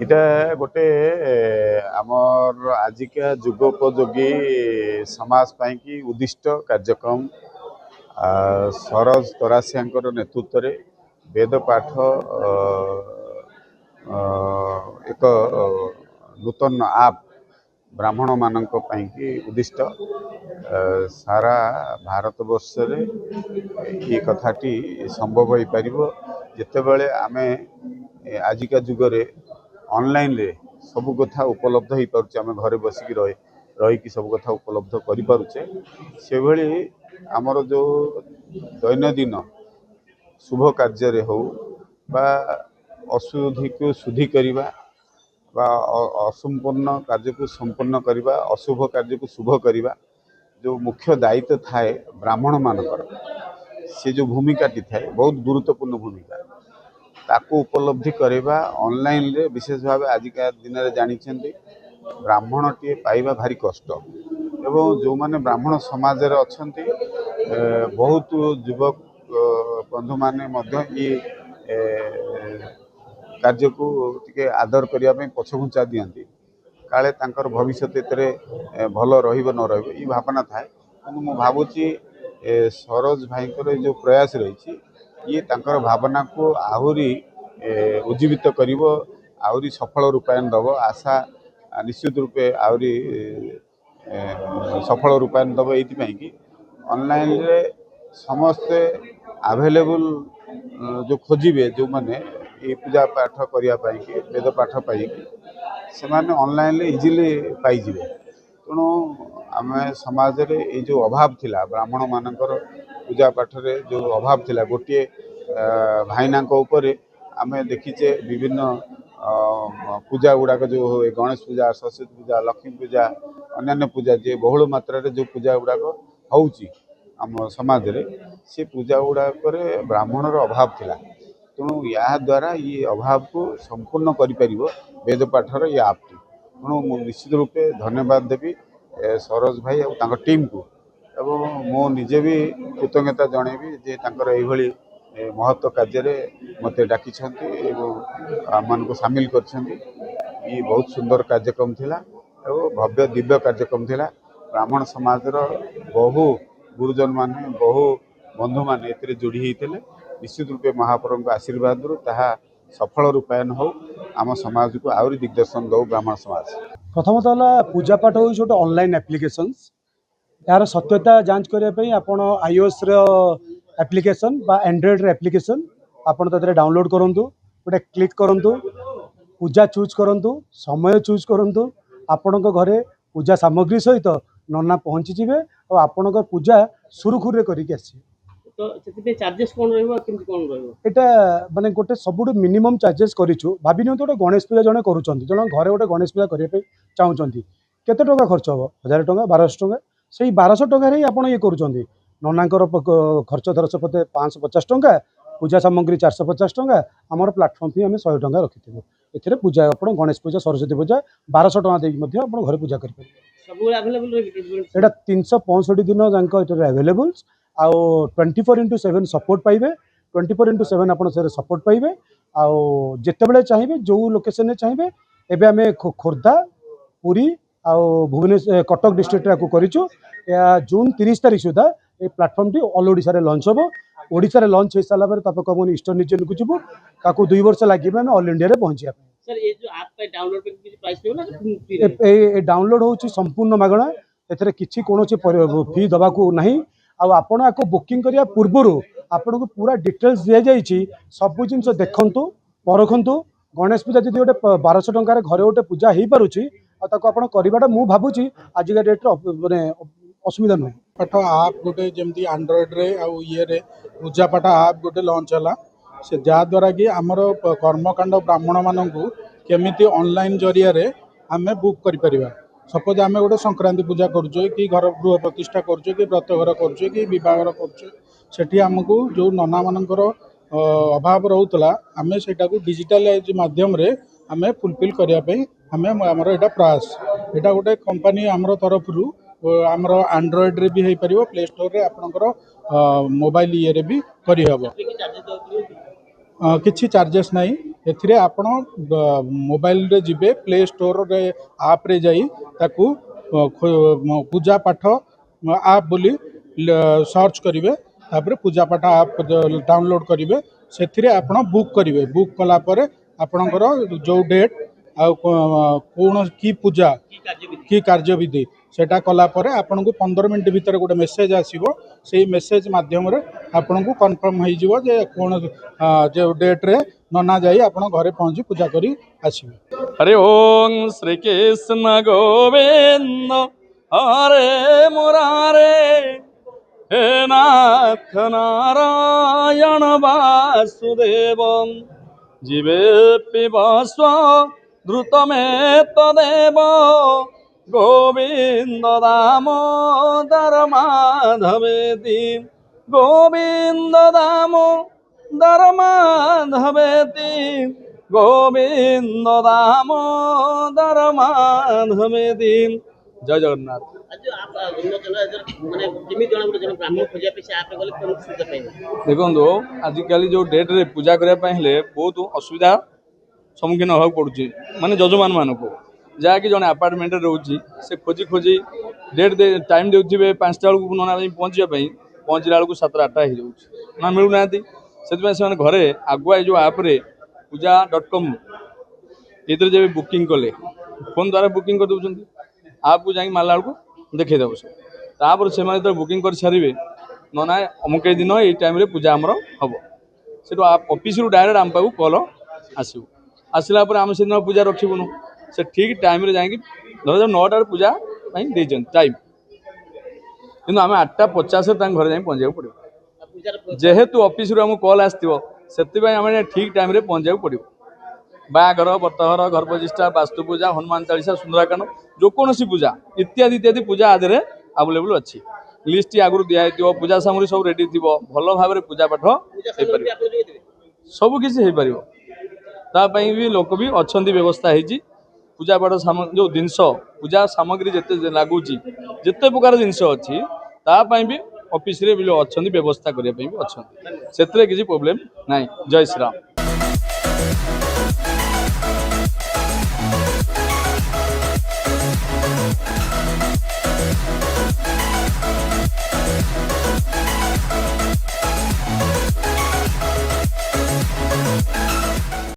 इटा गोटे आमर आजिका जुगोपयोगी समाज पाई की उद्दिष्ट कार्यक्रम सरोज तरासिया नेतृत्व में वेद पाठ एक नूतन आप ब्राह्मण मान की उद्दिष्ट सारा भारत वर्ष ये कथाटी संभव हो पार जिते आम आजिका जुगरे ऑनलाइन रे सब कथा उपलब्ध हो पारे आम घरे बसिक रही सब कथा उपलब्ध करें से भली आमर जो दैनंदिन शुभ कार्य हो बा अशुद्धि को शुद्धि करवा बा असंपूर्ण कार्य को संपूर्ण करवा अशुभ कार्य को शुभ करवा जो मुख्य दायित्व थाए ब्राह्मण मानकर से जो भूमिका टी थाए बहुत गुरुत्वपूर्ण भूमिका ताकू उपलब्धि करवा ऑनलाइन रे विशेष भाव आजिका दिन में जानी ब्राह्मण टी पाइबा भारी कष्ट एवं जो माने ब्राह्मण समाज रे अछंती बहुत युवक बंधु माने मध्य ये कार्य को टिके आदर करने पछघुंचा दियंती काले तांकर भविष्य एतरे भल रहिबो न रहिबो ये भावना थाए मु भावुची सरोज भाईकर जो प्रयास रही ये तांकर भावना को आहुरी उज्जीवित करिवो आहुरी सफल रूपायन दब आशा निश्चित रूपे आहुरी सफल रूपायन दब ये कि ऑनलाइन रे समस्ते अवेलेबल जो खोजिबे जो माने ये पूजा पाठ करने वेद पाठ पाई से ऑनलाइन इजिली पाइबे तेणु आम समाज रे ये जो अभाव थिला ब्राह्मण मानकर पूजा पाठ रे जो अभाव थिला गोटे भाईना आम देखीचे विभिन्न पूजा गुड़ाक जो हुए गणेश पूजा सरस्वती पूजा लक्ष्मी पूजा अन्य पूजा जे बहुल मात्रा रे जो पूजा गुड़ाक होउची आम समाज रे से पूजा गुड़ाक ब्राह्मणर अभाव थिला तेणु या द्वारा ये अभाव को संपूर्ण करि वेद पाठर ये आपटी तेणु निश्चित रूपे धन्यवाद देवी सरोज भाई और टीम को एवं मो निजे भी कृतज्ञता जनइबी जे तांकर एभली महत्व कार्य मत डाकी मान को सामिल कर बहुत सुंदर कार्यक्रम थिला एवं भव्य दिव्य कार्यक्रम थिला ब्राह्मण समाज बहु गुरुजन माने बहु बंधु माने एते जोड़ी होते निश्चित रूपे महाप्रभु आशीर्वाद ताहा सफल रूपायन हो आम समाज को आहरी दिग्दर्शन दो ब्राह्मण समाज। प्रथमतः पूजा पाठ हूँ गोटे ऑनलाइन एप्लिकेशंस यार सत्यता जांच करने आपण iOS एप्लिकेशन बा एंड्रॉइड एप्लिकेशन आपण तक डाउनलोड करूँ गोटे क्लिक करूँ पूजा चूज करूँ समय चूज करूँ आपण घरे पूजा सामग्री सहित नना पहुँची और आपण पूजा सुरुखुरे करके आसी तो चार्जेस कौन रहइबो किंतु कौन रहइबो एटा माने गोटे सबुठ मिनिमम चार्जेस करिछु भाबि नियंतु गोटे गणेश पूजा जने करूछंती जने घरे गोटे गणेश पूजा करिया पे चाहुछंती केते टका खर्च हो 1000 टका 1200 टका सेही 1200 टका रे आपण ये करूछंती ननांकर खर्च धरस पते 550 टका पूजा सामग्री 450 टका हमर प्लेटफॉर्म फी हमें 100 टका रखिथिबो एथिरे पूजा आपण गणेश पूजा सरस्वती पूजा 1200 टका देई मध्ये आपण घरे पूजा करि सब अवेलेबल रही एटा 365 दिन जांक एटा अवेलेबल आउ 24/7 सपोर्ट पाइबे 24/7 आप सपोर्ट पाइबे आउ जिते बड़े चाहिए जो लोकेशन में चाहिए एबे आमे खोर्धा पुरी आउ भुवनेश्वर कटक डिस्ट्रिक्ट को करिछु या जून 30 तारीख सुधा ये प्लेटफॉर्म टी ऑल ओडिशा रे लॉन्च होबो ओडिशा रे लॉन्च हो साला पर तब कम ईस्टर्न रीजन को जीवो काको 2 वर्ष लागिबे हम ऑल इंडिया रे पहुंचिया सर ये जो ऐप पे डाउनलोड पे किसी प्राइस पे ना ए डाउनलोड होची संपूर्ण मागणा एथरे किछि कोनोसी फी दबा को नहीं आपण आपको बुकिंग करिया पूर्व आपन को पूरा डिटेल्स दिया जाइए सब जिन देखु परखु गणेश पूजा जी गोटे 1200 टकर घरे गोटे पूजा हो पारुची आपड़ करवाटा मुझे भावुची आजिका डेट्रे मैंने असुविधा नुह पाठ आप गोटे जमी आंड्रॉइड रे आउ ये रे पूजा पाठ आप गोटे लॉन्च है से जहाद्वारा कि आमर कर्मकांड ब्राह्मण मानक केमी ऑनलाइन जरिया आम बुक कर सपोज आम गोटे संक्रांति पूजा करुचे कि घर गृह प्रतिष्ठा करुचे कि व्रतघर करुचे कि बहार करुचे आमको जो नना मानकर अभाव रोला आम से डिजिटलाइज मध्यम आम फुलफिल करने आमर यहाँ प्रयास यहाँ गोटे कंपनी आमर तरफ आमर आंड्रॉइड रे भी हो पार प्ले स्टोर रे आपणकर मोबाइल ये भी करहब କିଛି ଚାର୍ଜେସ୍ ନାହିଁ ଏଥିରେ ଆପଣ ମୋବାଇଲରେ ଯିବେ ପ୍ଲେ ଷ୍ଟୋରରେ ଆପ୍ରେ ଯାଇ ତାକୁ ପୂଜା ପାଠ ଆପ୍ ବୋଲି ସର୍ଚ୍ଚ କରିବେ ତାପରେ ପୂଜା ପାଠ ଆପ୍ ଡାଉନଲୋଡ୍ କରିବେ ସେଥିରେ ଆପଣ ବୁକ୍ କରିବେ ବୁକ୍ କଲା ପରେ ଆପଣଙ୍କର ଯେଉଁ ଡେଟ୍ ଆଉ କୌଣସି କି ପୂଜା କି କାର୍ଯ୍ୟବିଧି ସେଟା କଲା ପରେ ଆପଣଙ୍କୁ 15 ମିନିଟ୍ ଭିତରେ ଗୋଟେ ମେସେଜ୍ ଆସିବ ସେଇ ମେସେଜ୍ ମାଧ୍ୟମରେ ଆପଣଙ୍କୁ କନଫର୍ମ ହେଇଯିବ ଯେ କୌଣସି ଯେଉଁ ଡେଟ୍ରେ ନନା ଯାଇ ଆପଣ ଘରେ ପହଞ୍ଚି ପୂଜା କରି ଆସିବେ। हरि ओम श्री कृष्ण गोविंद हरे मुरारे हे नाथ नारायण वासुदेव जीवे पिबस्व द्रुतमेतदेव गोविंद दामोदर माधवेति गोविंद दामोदर माधवेति गोविंद दामोदर माधवेति जय जगन्नाथ। आज आप माने जिमी जण गुटे जण ब्राह्मण खोजिया पे से आपे गले कोन सुविधा पाइबे देखो आजिकल जो डेट रे पूजा करने बहुत असुविधा सम्मुखीन होगा पड़ुଛି माने जजमान मानक जहाँकि जड़े आपार्टमेंट रोचे से खोजी खोजी डेट टाइम देउथिबे 5टा बेलू नना पहुँचा पहुँचला बेलू 7-8 हो जाऊँ ना मिलूना से घरे आगुआ जो आप्रे पूजा.com ये जब बुकिंग कले फोन द्वारा बुकिंग कर दौरान आप को जाकि मारला बेलू देखईदेव सब से बुकिंग कर सारे नना अमुक दिन ये टाइम रे पूजा आमर हम से ऑफिस रु डायरेक्ट आम पाक कल आसो आसला आम से दिन पूजा रखीबुनु से ठीक टाइम रे जाकि धर 9टा पूजा टाइम कि आम 8:50 घर जा पहुँचा पड़ो जेहेतु ऑफिस रु आम कल आसो से आम ठीक टाइम रे पहुँचा पड़ो बाघर बतघर घर प्रतिष्ठा वास्तु पूजा हनुमान चालीसा सुंदराकांड जो कौन पूजा इत्यादि इत्यादि पूजा आदि अवेलेबल अच्छी लिस्ट आगुरी दिखाई पूजा सामग्री सब रेडी थी भल भाव पूजा पाठ सब किसी तापाई भी लोक भी अच्छा व्यवस्था होती पूजा पाठ जो जिनस पूजा सामग्री जिते लगुच जिते प्रकार जिनस अच्छी तापाई भी ऑफिस रे भी अच्छा व्यवस्था करने अच्छा से किसी प्रोब्लेम ना। जय श्री राम।